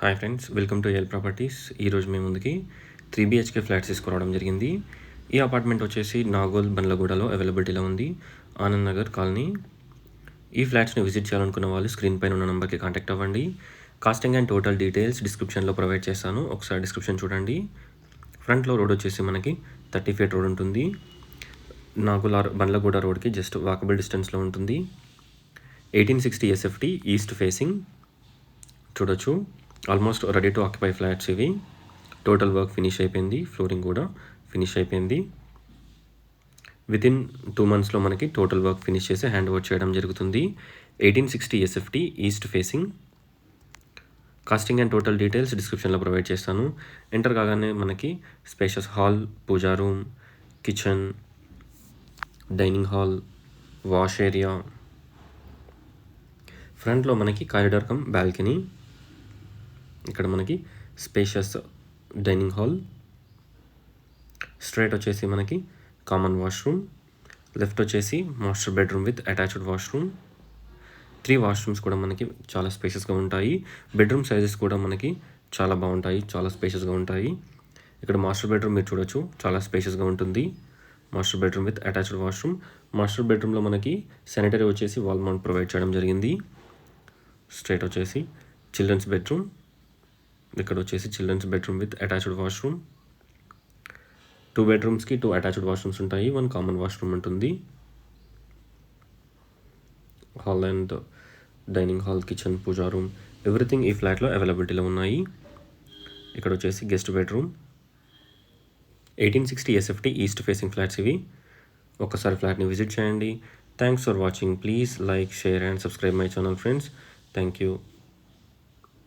Hi friends, welcome to L properties. ఈరోజు మేము ముందుకి 3 BHK ఫ్లాట్స్ తీసుకురావడం జరిగింది. ఈ అపార్ట్మెంట్ వచ్చేసి నాగోల్ బండ్లగూడలో అవైలబిలిటీలో ఉంది, ఆనంద్ నగర్ కాలనీ. ఈ ఫ్లాట్స్ని విజిట్ చేయాలనుకున్న వాళ్ళు స్క్రీన్ పైన ఉన్న నెంబర్కి కాంటాక్ట్ అవ్వండి. కాస్టింగ్ అండ్ టోటల్ డీటెయిల్స్ డిస్క్రిప్షన్లో ప్రొవైడ్ చేస్తాను, ఒకసారి డిస్క్రిప్షన్ చూడండి. ఫ్రంట్లో రోడ్ వచ్చేసి మనకి 30 feet రోడ్ ఉంటుంది. నాగోల్ బండ్లగూడ రోడ్కి జస్ట్ వాకబుల్ డిస్టెన్స్లో ఉంటుంది. 1860 SFT ఈస్ట్ ఫేసింగ్ చూడొచ్చు. Almost ready to occupy flats ఇవి. టోటల్ వర్క్ ఫినిష్ అయిపోయింది, ఫ్లోరింగ్ కూడా ఫినిష్ అయిపోయింది. వితిన్ 2 monthsలో మనకి టోటల్ వర్క్ ఫినిష్ చేసి హ్యాండ్ ఓవర్ చేయడం జరుగుతుంది. 1860 SFT east facing. Costing and total details డిస్క్రిప్షన్లో ప్రొవైడ్ చేస్తాను. ఎంటర్ కాగానే మనకి spacious hall, pooja room, kitchen, dining hall, wash area. ఫ్రంట్లో మనకి కారిడార్ కమ్ బాల్కనీ. ఇక్కడ మనకి స్పేషియస్ డైనింగ్ హాల్. స్ట్రైట్ వచ్చేసి మనకి కామన్ వాష్రూమ్. లెఫ్ట్ వచ్చేసి master bedroom with attached washroom. 3 washrooms కూడా మనకి చాలా స్పేషియస్గా ఉంటాయి. బెడ్రూమ్ సైజెస్ కూడా మనకి చాలా బాగుంటాయి, చాలా స్పేషియస్గా ఉంటాయి. ఇక్కడ మాస్టర్ బెడ్రూమ్ మీరు చూడొచ్చు, చాలా స్పేషియస్గా ఉంటుంది. Master bedroom with attached washroom. Master బెడ్రూమ్లో మనకి శానిటరీ వచ్చేసి వాల్ మౌంట్ ప్రొవైడ్ చేయడం జరిగింది. స్ట్రైట్ వచ్చేసి చిల్డ్రన్స్ బెడ్రూమ్. ఇక్కడ వచ్చేసి children's bedroom with attached washroom. 2 bedrooms-కి 2 అటాచ్డ్ వాష్రూమ్స్ ఉంటాయి, 1 కామన్ వాష్రూమ్ ఉంటుంది. Hall and dining hall, kitchen, pooja room, everything ఈ ఫ్లాట్లో అవైలబిలిటీలో ఉన్నాయి. ఇక్కడ వచ్చేసి guest bedroom. 1860 SFT east facing flats ఇవి. ఒక్కసారి ఫ్లాట్ని విజిట్ చేయండి. Thanks for watching. Please like, share and subscribe my channel friends. Thank you.